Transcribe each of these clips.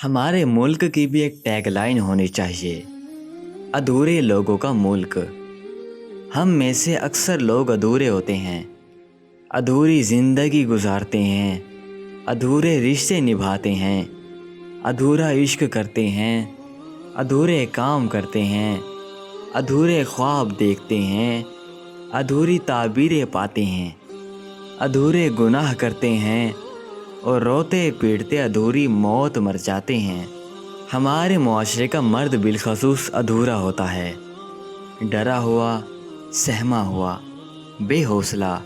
ہمارے ملک کی بھی ایک ٹیگ لائن ہونی چاہیے، ادھورے لوگوں کا ملک۔ ہم میں سے اکثر لوگ ادھورے ہوتے ہیں، ادھوری زندگی گزارتے ہیں، ادھورے رشتے نبھاتے ہیں، ادھورا عشق کرتے ہیں، ادھورے کام کرتے ہیں، ادھورے خواب دیکھتے ہیں، ادھوری تعبیریں پاتے ہیں، ادھورے گناہ کرتے ہیں اور روتے پیٹتے ادھوری موت مر جاتے ہیں۔ ہمارے معاشرے کا مرد بالخصوص ادھورا ہوتا ہے، ڈرا ہوا، سہما ہوا، بے حوصلہ،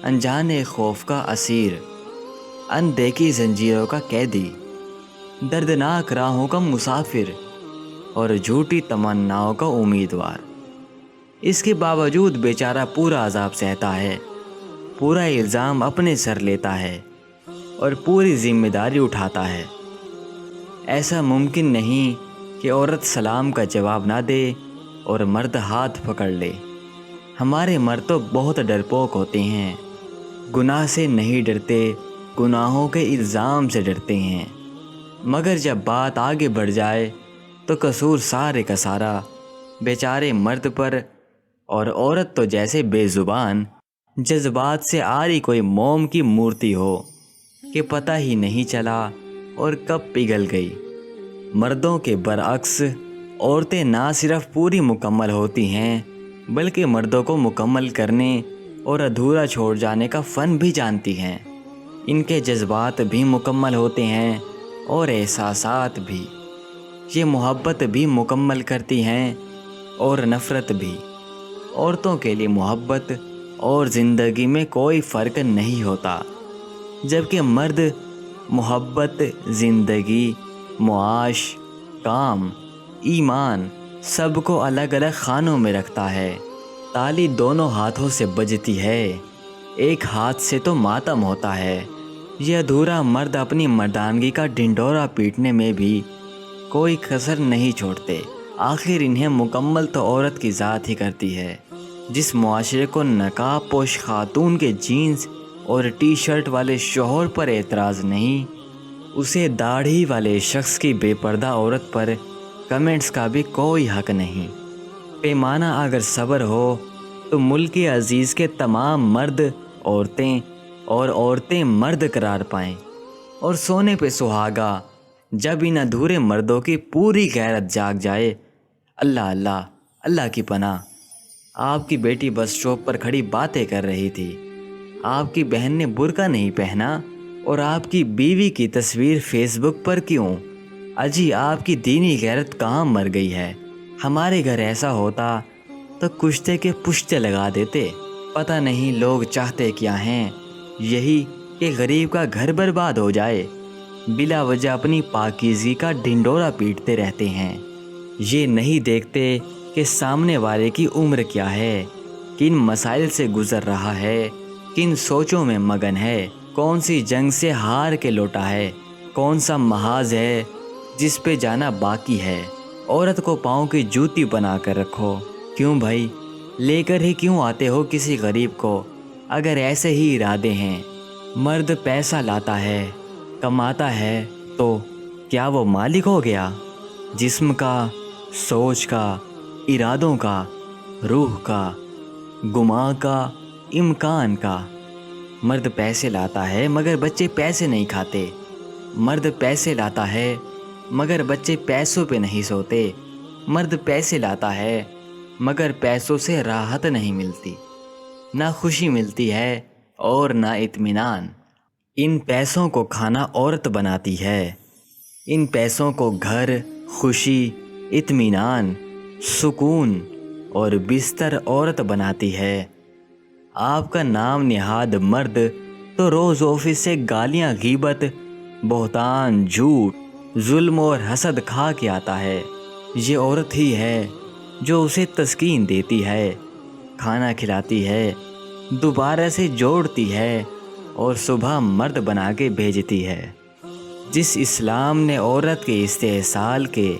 انجانے خوف کا اسیر، اندیکھی زنجیروں کا قیدی، دردناک راہوں کا مسافر اور جھوٹی تمناؤں کا امیدوار۔ اس کے باوجود بیچارہ پورا عذاب سہتا ہے، پورا الزام اپنے سر لیتا ہے اور پوری ذمہ داری اٹھاتا ہے۔ ایسا ممکن نہیں کہ عورت سلام کا جواب نہ دے اور مرد ہاتھ پکڑ لے۔ ہمارے مرد تو بہت ڈرپوک ہوتے ہیں، گناہ سے نہیں ڈرتے، گناہوں کے الزام سے ڈرتے ہیں۔ مگر جب بات آگے بڑھ جائے تو قصور سارے کا سارا بیچارے مرد پر، اور عورت تو جیسے بے زبان جذبات سے آری کوئی موم کی مورتی ہو کہ پتہ ہی نہیں چلا اور کب پگھل گئی۔ مردوں کے برعکس عورتیں نہ صرف پوری مکمل ہوتی ہیں بلکہ مردوں کو مکمل کرنے اور ادھورا چھوڑ جانے کا فن بھی جانتی ہیں۔ ان کے جذبات بھی مکمل ہوتے ہیں اور احساسات بھی۔ یہ محبت بھی مکمل کرتی ہیں اور نفرت بھی۔ عورتوں کے لیے محبت اور زندگی میں کوئی فرق نہیں ہوتا، جبکہ مرد محبت، زندگی، معاش، کام، ایمان سب کو الگ الگ خانوں میں رکھتا ہے۔ تالی دونوں ہاتھوں سے بجتی ہے، ایک ہاتھ سے تو ماتم ہوتا ہے۔ یہ ادھورا مرد اپنی مردانگی کا ڈنڈورا پیٹنے میں بھی کوئی کسر نہیں چھوڑتے۔ آخر انہیں مکمل تو عورت کی ذات ہی کرتی ہے۔ جس معاشرے کو نقاب پوش خاتون کے جینز اور ٹی شرٹ والے شوہر پر اعتراض نہیں، اسے داڑھی والے شخص کی بے پردہ عورت پر کمنٹس کا بھی کوئی حق نہیں۔ پیمانہ اگر صبر ہو تو ملک عزیز کے تمام مرد عورتیں اور عورتیں مرد قرار پائیں، اور سونے پہ سہاگا جب ان ادھورے مردوں کی پوری غیرت جاگ جائے۔ اللہ اللہ اللہ کی پناہ۔ آپ کی بیٹی بس اسٹاپ پر کھڑی باتیں کر رہی تھی، آپ کی بہن نے برقع نہیں پہنا، اور آپ کی بیوی کی تصویر فیس بک پر کیوں؟ اجی آپ کی دینی غیرت کہاں مر گئی ہے؟ ہمارے گھر ایسا ہوتا تو کشتے کے پشتے لگا دیتے۔ پتہ نہیں لوگ چاہتے کیا ہیں، یہی کہ غریب کا گھر برباد ہو جائے، بلا وجہ اپنی پاکیزگی کا ڈنڈورا پیٹتے رہتے ہیں۔ یہ نہیں دیکھتے کہ سامنے والے کی عمر کیا ہے، کن مسائل سے گزر رہا ہے، کن سوچوں میں مگن ہے، کون سی جنگ سے ہار کے لوٹا ہے، کون سا محاذ ہے جس پہ جانا باقی ہے۔ عورت کو پاؤں کی جوتی بنا کر رکھو، کیوں بھائی؟ لے کر ہی کیوں آتے ہو کسی غریب کو اگر ایسے ہی ارادے ہیں؟ مرد پیسہ لاتا ہے، کماتا ہے، تو کیا وہ مالک ہو گیا جسم کا، سوچ کا، ارادوں کا، روح کا، گمان کا، امکان کا؟ مرد پیسے لاتا ہے مگر بچے پیسے نہیں کھاتے، مرد پیسے لاتا ہے مگر بچے پیسوں پہ نہیں سوتے، مرد پیسے لاتا ہے مگر پیسوں سے راحت نہیں ملتی، نہ خوشی ملتی ہے اور نہ اطمینان۔ ان پیسوں کو کھانا عورت بناتی ہے، ان پیسوں کو گھر، خوشی، اطمینان، سکون اور بستر عورت بناتی ہے۔ آپ کا نام نہاد مرد تو روز آفس سے گالیاں، غیبت، بہتان، جھوٹ، ظلم اور حسد کھا کے آتا ہے۔ یہ عورت ہی ہے جو اسے تسکین دیتی ہے، کھانا کھلاتی ہے، دوبارہ سے جوڑتی ہے اور صبح مرد بنا کے بھیجتی ہے۔ جس اسلام نے عورت کے استحصال کے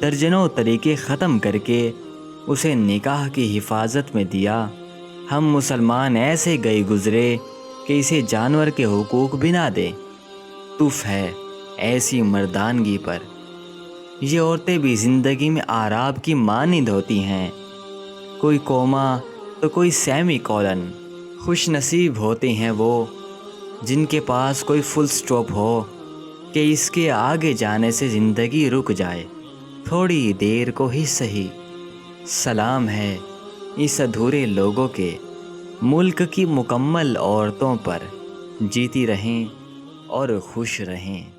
درجنوں طریقے ختم کر کے اسے نکاح کی حفاظت میں دیا، ہم مسلمان ایسے گئے گزرے کہ اسے جانور کے حقوق بھی نہ دیں۔ تف ہے ایسی مردانگی پر یہ عورتیں بھی زندگی میں آراب کی مانند ہوتی ہیں، کوئی کوما تو کوئی سیمی کولن۔ خوش نصیب ہوتے ہیں وہ جن کے پاس کوئی فل سٹاپ ہو کہ اس کے آگے جانے سے زندگی رک جائے، تھوڑی دیر کو ہی صحیح۔ سلام ہے اس ادھورے لوگوں کے ملک کی مکمل عورتوں پر، جیتی رہیں اور خوش رہیں۔